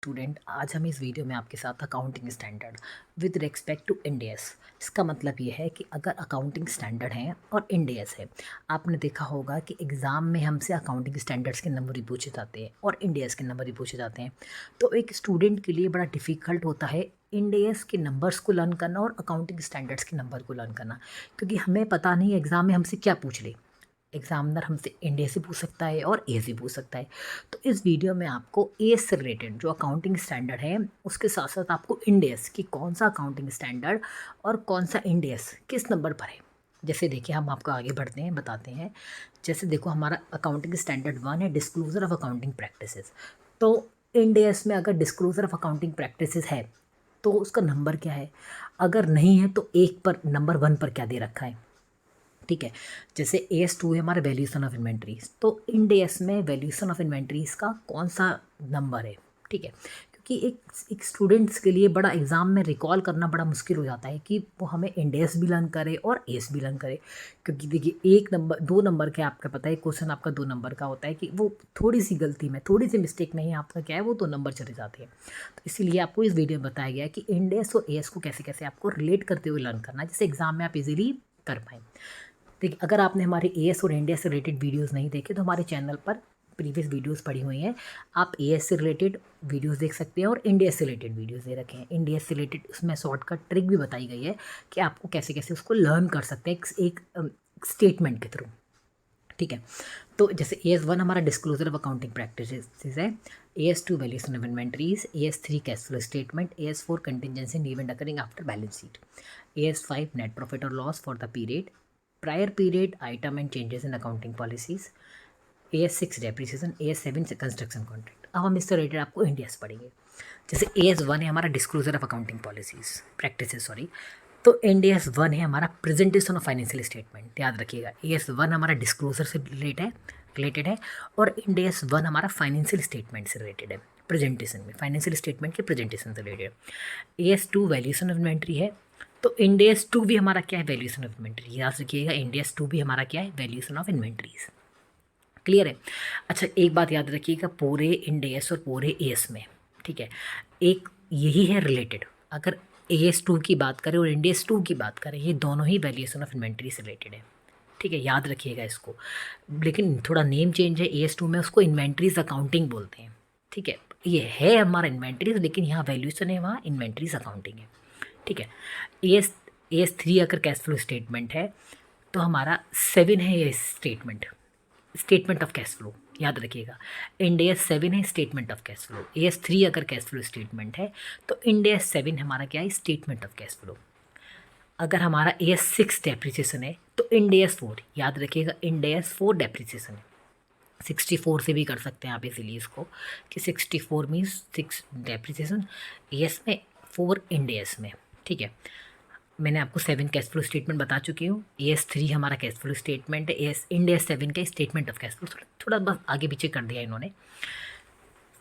Student, आज हम इस वीडियो में आपके साथ accounting standard with respect to Ind AS. इसका मतलब ये है कि अगर अकाउंटिंग स्टैंडर्ड है और इंड एस है, आपने देखा होगा कि एग्ज़ाम में हमसे अकाउंटिंग स्टैंडर्ड्स के नंबर ही पूछे जाते हैं और इंड एस के नंबर ही पूछे जाते हैं। तो एक स्टूडेंट के लिए बड़ा डिफ़िकल्ट होता है इंड एस के नंबर्स को लर्न करना और अकाउंटिंग स्टैंडर्ड्स के नंबर को लर्न करना, क्योंकि हमें पता नहीं एग्ज़ाम में हमसे क्या पूछ ले। एग्जामिनर हमसे इंडिया से पूछ सकता है और ए से पूछ सकता है। तो इस वीडियो में आपको ए से रिलेटेड जो अकाउंटिंग स्टैंडर्ड है उसके साथ साथ आपको इंडेस कि कौन सा अकाउंटिंग स्टैंडर्ड और कौन सा इंडेस किस नंबर पर है। जैसे देखिए, हम आपको आगे बढ़ते हैं, बताते हैं। जैसे देखो, हमारा अकाउंटिंग स्टैंडर्ड 1 है डिस्क्लोजर ऑफ अकाउंटिंग प्रैक्टिसेस। तो इंडेस में अगर डिस्क्लोजर ऑफ अकाउंटिंग प्रैक्टिसेस है तो उसका नंबर क्या है, अगर नहीं है तो एक पर नंबर 1 पर क्या दे रखा है। ठीक है, जैसे AS2 है हमारा वैल्यूएशन ऑफ इन्वेंट्रीज, तो इंड एस में वैल्यूएशन ऑफ इन्वेंट्रीज का कौन सा नंबर है। ठीक है, क्योंकि एक स्टूडेंट्स के लिए बड़ा एग्ज़ाम में रिकॉल करना बड़ा मुश्किल हो जाता है कि वो हमें इंड एस भी लर्न करे और एस भी लर्न करे। क्योंकि देखिए, एक नंबर 2 नंबर के आपका पता है, क्वेश्चन आपका 2 नंबर का होता है कि वो थोड़ी सी गलती में, थोड़ी सी मिस्टेक में ही आपका क्या है वो 2 नंबर चले जाते हैं। तो इसीलिए आपको इस वीडियो में बताया गया है कि इंड एस और एस को कैसे कैसे आपको रिलेट करते हुए लर्न करना है, जिससे एग्ज़ाम में आप इजीली कर पाएँ। देखिए, अगर आपने हमारे एएस और इंडिया से रिलेटेड वीडियोस नहीं देखे तो हमारे चैनल पर प्रीवियस वीडियोस पड़ी हुई हैं। आप एएस से रिलेटेड वीडियोस देख सकते हैं और इंडिया से रिलेटेड वीडियोस दे रखे हैं। इंडिया से रिलेटेड उसमें शॉर्टकट ट्रिक भी बताई गई है कि आपको कैसे कैसे उसको लर्न कर सकते हैं एक स्टेटमेंट के थ्रू। ठीक है, तो जैसे AS1 हमारा डिस्क्लोजर ऑफ अकाउंटिंग प्रैक्टिसेस है, AS2 valuation of inventories, AS3 cash flow statement, AS4 contingency and event occurring after balance sheet, AS5 net profit और loss for the period, prior period item and changes in accounting policies, AS6 depreciation, AS7 से construction contract. अब हम इससे related आपको India से पढ़ेंगे। जैसे AS1 है हमारा disclosure of accounting policies practices, sorry. तो AS1 है हमारा प्रेजेंटेशन ऑफ फाइनेंशियल स्टेटमेंट, याद रखिएगा। AS1 हमारा डिस्क्लोजर से रिलेटेड है और AS1 हमारा फाइनेंशियल स्टेटमेंट से रिलेटेड है, प्रेजेंटेशन में, फाइनेंशियल स्टेटमेंट के प्रेजेंटेशन से related. AS2 valuation of inventory है, तो AS2 भी हमारा क्या है, वैल्यूएशन ऑफ इन्वेंट्री। याद रखिएगा, AS2 भी हमारा क्या है, वैल्यूएशन ऑफ इन्वेंट्रीज। क्लियर है। अच्छा, एक बात याद रखिएगा, पूरे इंड एस और पूरे एस में, ठीक है, एक यही है रिलेटेड। अगर AS2 की बात करें और इंड एस 2 की बात करें, ये दोनों ही वैल्यूएशन ऑफ इन्वेंट्री से रिलेटेड है। ठीक है, याद रखिएगा इसको। लेकिन थोड़ा नेम चेंज है, AS2 में उसको इन्वेंट्रीज अकाउंटिंग बोलते हैं। ठीक है, ये है हमारा इन्वेंट्रीज, लेकिन यहाँ वैल्यूएशन है, वहाँ इन्वेंट्रीज अकाउंटिंग है। ठीक है, AS3 अगर कैश फ्लो स्टेटमेंट है तो हमारा 7 है ये statement, statement of cash flow, याद रखिएगा। इंड AS7 है statement of cash flow. AS3 अगर कैश फ्लो स्टेटमेंट है तो इंड AS7 हमारा क्या है, स्टेटमेंट ऑफ कैश फ्लो। अगर हमारा AS6 डेप्रिसिएशन है तो इंड AS4, याद रखिएगा, इंड AS4 डेप्रिसिएशन है। 64 से भी कर सकते हैं आप इसीलिए इसको कि 64 मीन्स 6 डेप्रिसिएशन एस में, 4 इंड में। ठीक है, मैंने आपको 7 कैश फ्लो स्टेटमेंट बता चुकी हूँ। AS3 हमारा कैश फ्लो स्टेटमेंट है, इंड AS7 का स्टेटमेंट ऑफ कैश फ्लो, थोड़ा बस आगे पीछे कर दिया इन्होंने।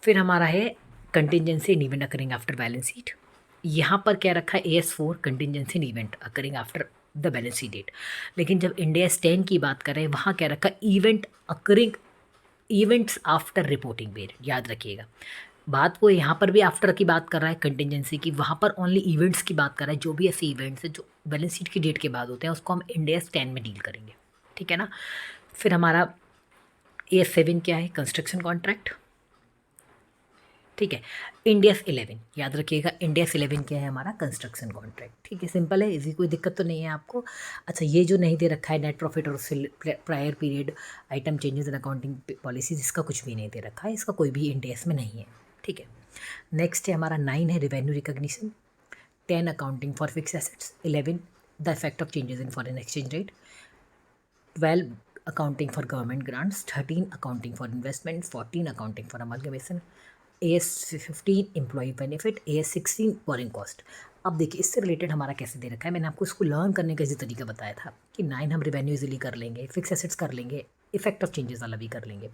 फिर हमारा है contingency and event occurring after balance sheet. यहाँ पर क्या रखा है, AS4 contingency and event occurring after the balance sheet date. लेकिन जब इंड AS10 की बात करें, वहाँ क्या रखा, event occurring, events after reporting period. याद रखिएगा, बात वो यहाँ पर भी आफ्टर की बात कर रहा है कंटिजेंसी की, वहाँ पर ओनली इवेंट्स की बात कर रहा है। जो भी ऐसे इवेंट्स हैं जो बैलेंस शीट की डेट के बाद होते हैं उसको हम इंड AS10 में डील करेंगे। ठीक है ना। फिर हमारा AS7 क्या है, कंस्ट्रक्शन कॉन्ट्रैक्ट। ठीक है, इंड AS11, याद रखिएगा, इंड AS11 क्या है, हमारा कंस्ट्रक्शन कॉन्ट्रैक्ट। ठीक है, सिंपल है, इसी कोई दिक्कत तो नहीं है आपको। अच्छा, ये जो नहीं दे रखा है नेट प्रॉफिट और prior period item changes in accounting policies, इसका कुछ भी नहीं दे रखा है, इसका कोई भी इंड में नहीं है। ठीक है, नेक्स्ट है हमारा 9 है revenue recognition, 10 accounting for fix assets, 11 the effect of changes in foreign exchange rate, 12 accounting for government grants, 13 accounting for investment, 14 accounting for amalgamation, AS15 employee benefit, AS16 borrowing cost. अब देखिए, इससे related हमारा कैसे दे रखा है, मैंने आपको इसको लर्न करने का इसी तरीका बताया था कि 9 हम रिवेन्यू इजीली कर लेंगे, फिक्स एसेट्स कर लेंगे, इफेक्ट ऑफ चेंजेस वाला भी कर लेंगे।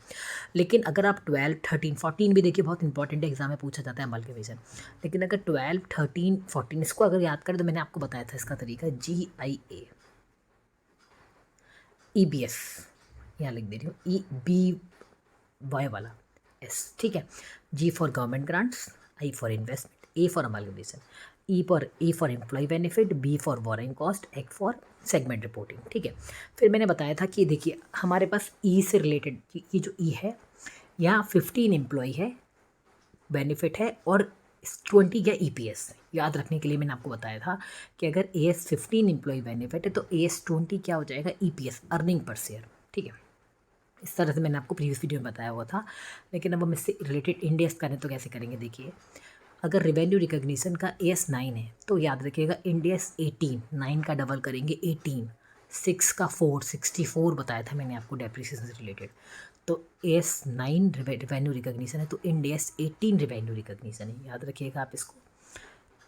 लेकिन अगर आप 12, 13, 14 भी देखिए, बहुत इंपॉर्टेंट है, एग्जाम में पूछा जाता है अमलगमेशन। लेकिन अगर 12, 13, 14 इसको अगर याद करें तो मैंने आपको बताया था इसका तरीका, GIA EBS, यहाँ लिख दे रही हूँ, EBY वाला S। ठीक है, G for government grants, I for investment, A for amalgamation, A for employ benefit, B for borrowing cost, एक फॉर सेगमेंट रिपोर्टिंग। ठीक है, फिर मैंने बताया था कि देखिए हमारे पास ई से रिलेटेड ये जो ई है, यहाँ 15 एम्प्लॉय है, बेनिफिट है, और 20 क्या EPS। याद रखने के लिए मैंने आपको बताया था कि अगर AS 15 एम्प्लॉय बेनिफिट है तो AS 20 क्या हो जाएगा, EPS, अर्निंग पर शेयर। ठीक है, इस तरह से मैंने आपको प्रीवियस वीडियो में बताया हुआ था। लेकिन अब हम इससे रिलेटेड इंडेस करें तो कैसे करेंगे, देखिए अगर रेवेन्यू रिकॉग्निशन का AS 9 है तो याद रखिएगा इंडेस 18, 9 का डबल करेंगे 18, 6 का 4, 64 बताया था मैंने आपको डेप्रिसिएशन से रिलेटेड। तो AS 9 रेवेन्यू रिकॉग्निशन है तो इंडेस 18 रेवेन्यू रिकॉग्निशन है, याद रखिएगा आप इसको।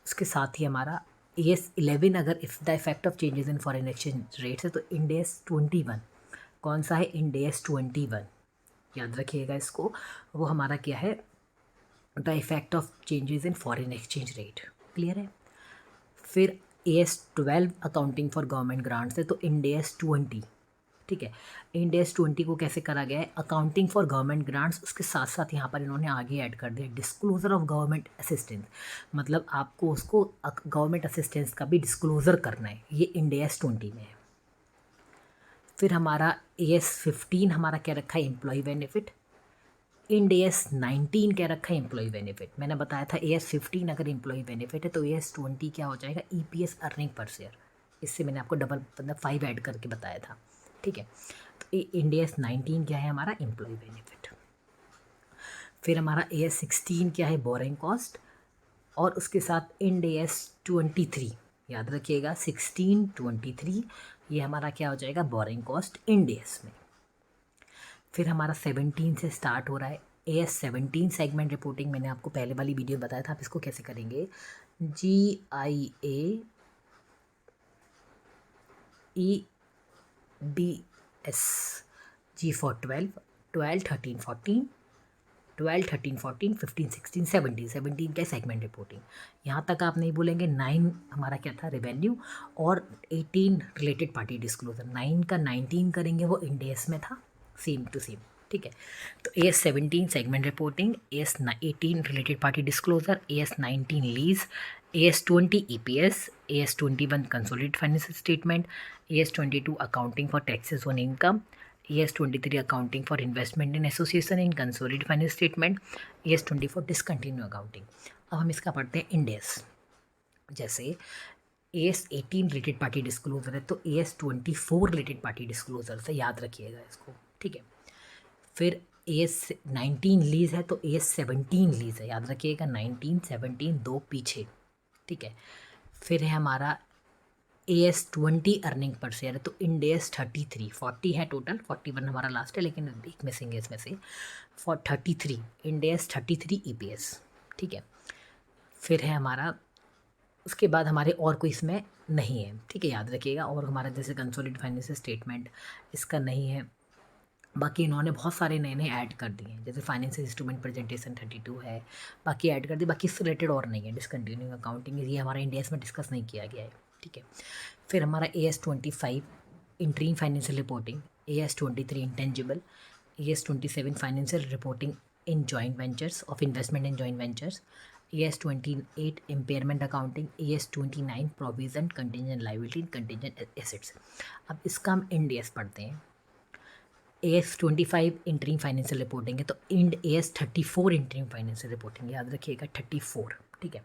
उसके साथ ही हमारा AS 11 अगर if the effect of changes in foreign exchange rates है तो इंडेस 21 कौन सा है, इंडेस 21, याद रखिएगा इसको। वो हमारा क्या है, the effect of changes in foreign exchange rate. Clear है। फिर AS 12 accounting for government grants है तो इंडेस 20। ठीक है, इंडेस 20 को कैसे करा गया है, अकाउंटिंग फॉर गवर्नमेंट ग्रांट्स, उसके साथ साथ यहाँ पर इन्होंने आगे ऐड कर दिया डिस्क्लोजर ऑफ गवर्नमेंट असिस्टेंस, मतलब आपको उसको गवर्नमेंट असिस्टेंस का भी डिस्क्लोजर करना है, ये इंडेस 20 में है। फिर हमारा AS 15 हमारा क्या रखा है, एम्प्लॉय बेनिफिट। इंडेस 19 क्या रखा है, एम्प्लॉय बेनिफिट। मैंने बताया था AS 15 अगर एम्प्लॉय बेनिफिट है तो AS 20 क्या हो जाएगा, EPS, अर्निंग पर शेयर। इससे मैंने आपको डबल मतलब 5 ऐड करके बताया था। ठीक है, तो इंडेस 19 क्या है हमारा, एम्प्लॉय बेनिफिट। फिर हमारा AS 16 क्या है, बोरिंग कॉस्ट, और उसके साथ इंडेस 23, याद रखिएगा 16, 23 ये हमारा क्या हो जाएगा, बोरिंग कॉस्ट इंडेस में। फिर हमारा 17 से स्टार्ट हो रहा है AS 17 सेगमेंट रिपोर्टिंग। मैंने आपको पहले वाली वीडियो में बताया था, आप इसको कैसे करेंगे, GIAEBS, G फॉर 12, 12, 13, 14, 12, 13, 14, 15, 16, 17, 17 क्या सेगमेंट रिपोर्टिंग। यहाँ तक आप नहीं बोलेंगे। 9 हमारा क्या था, रेवेन्यू, और 18 रिलेटेड पार्टी डिस्क्लोजर। 9 का 19 करेंगे वो इंडेस में था, सेम टू सेम। ठीक है, तो AS 17 segment reporting, AS 18 related party disclosure, AS 19 lease, AS 20 EPS, AS 21 consolidated financial statement, AS 22 accounting for taxes on income, AS 23 accounting for investment in association in consolidated financial statement, AS 24 discontinue accounting. अब हम इसका पढ़ते हैं इंडेस। जैसे AS 18 related party disclosure है तो AS 24 related party disclosure से, याद रखिएगा इसको। ठीक है, फिर AS 19 लीज है तो AS 17 लीज है, याद रखिएगा 19, 17 दो पीछे। ठीक है, फिर है हमारा AS 20 अर्निंग पर शेयर है तो इंडेस 33, 40 है टोटल, 41 हमारा लास्ट है लेकिन एक मिसिंग है इसमें से, फॉर 33 इंडेस 33 EPS। ठीक है, फिर है हमारा, उसके बाद हमारे और कोई इसमें नहीं है। ठीक है, याद रखिएगा। और हमारा जैसे कंसोलिडेटेड फाइनेंशियल स्टेटमेंट इसका नहीं है। बाकी इन्होंने बहुत सारे नए नए ऐड कर दिए हैं, जैसे फाइनेंशियल इंस्ट्रूमेंट प्रेजेंटेशन 32 है, बाकी ऐड कर दिए। बाकी इससे रिलेटेड और नहीं है। डिसकंटिन्यूइंग अकाउंटिंग ये हमारा इंडिया में डिस्कस नहीं किया गया है। ठीक है, फिर हमारा AS 25 interim financial reporting, AS 23 intangible, AS 27 financial reporting in joint ventures of investment in joint ventures, AS 28 impairment accounting, AS 29 provision contingent liability contingent assets. अब इसका हम इंडेस पढ़ते हैं। AS 25 इंटरिम फाइनेंशियल रिपोर्टिंग है तो Ind AS 34 interim financial reporting, याद रखिएगा 34। ठीक है,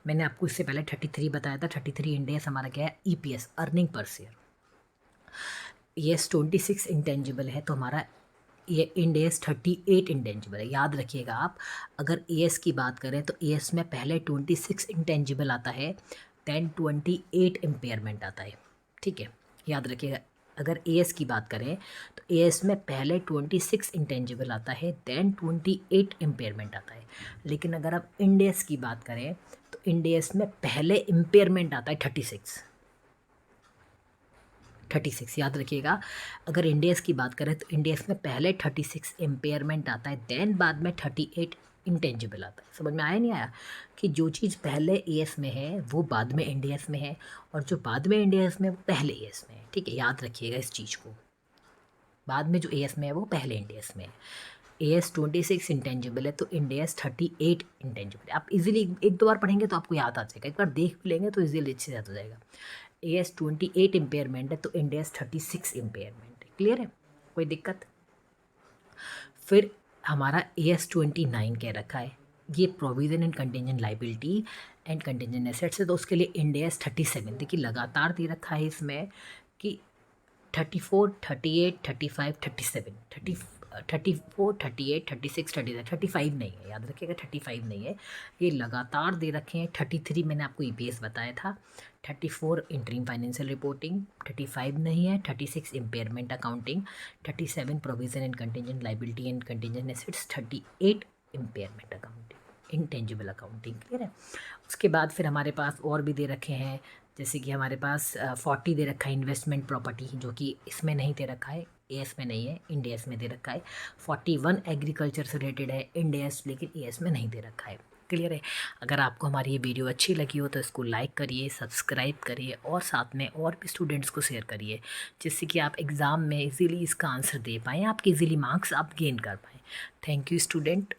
मैंने आपको इससे पहले 33 बताया था। 33 इंडेस हमारा क्या है, EPS, earning per share. AS 26 intangible है तो हमारा ये इंडेस 38 इंटेंजिबल है, याद रखिएगा आप। अगर AS की बात करें तो AS में पहले 26 इंटेंजिबल आता है, देन 28 इम्पेयरमेंट आता है। ठीक है, याद रखिएगा। अगर AS की बात करें तो AS में पहले 26 इंटेंजिबल आता है, देन 28 इम्पेयरमेंट आता है। लेकिन अगर आप इंडेस की बात करें तो इंडेस में पहले इम्पेयरमेंट आता है 36, याद रखिएगा। अगर इंडेस की बात करें तो इंडेस में पहले 36 इम्पेयरमेंट आता है, देन बाद में 38 इंटेंजिबल आता है। समझ में आया नहीं आया कि जो चीज़ पहले AS में है वो बाद में इंडेस में है, और जो बाद में इंडेस में वो पहले AS में है। ठीक है, याद रखिएगा इस चीज़ को। बाद में जो AS में है वो पहले इंडेस में है। AS 26 इंटेंजिबल है तो IND AS 38 इंटेंजिबल है। आप इजीली एक दो बार पढ़ेंगे तो आपको याद आ जाएगा, एक बार देख भी लेंगे तो इजीली अच्छे से याद हो जाएगा। AS 28 इम्पेयरमेंट है तो IND AS 36 इम्पेयरमेंट है। क्लियर है, कोई दिक्कत? फिर हमारा AS 29 कह रखा है, ये provision and contingent liability and contingent assets है, तो उसके लिए IND AS 37। देखिए लगातार दे रखा है इसमें कि 34, 38, 35, 37, 34, 38, 36, 37, 35 नहीं है, याद रखिएगा 35 नहीं है, ये लगातार दे रखे हैं। 33 मैंने आपको EPS बताया था, 34 इंटरिम फाइनेंशियल रिपोर्टिंग, 35 नहीं है, 36 impairment accounting, 37 provision and contingent liability and contingent assets, 38 impairment accounting, intangible accounting. Clear है? उसके बाद फिर हमारे पास और भी दे रखे हैं, जैसे कि हमारे पास 40 दे रखा है इन्वेस्टमेंट प्रॉपर्टी, जो कि इसमें नहीं दे रखा है, AS में नहीं है, IND AS में दे रखा है। 41 एग्रीकल्चर से रिलेटेड है, IND AS, लेकिन AS में नहीं दे रखा है। क्लियर है? अगर आपको हमारी ये वीडियो अच्छी लगी हो तो इसको लाइक करिए, सब्सक्राइब करिए और साथ में और भी स्टूडेंट्स को शेयर करिए, जिससे कि आप एग्ज़ाम में इजीली इसका आंसर दे पाएँ, आपके इजीली मार्क्स आप गेन कर पाएँ। Thank you student.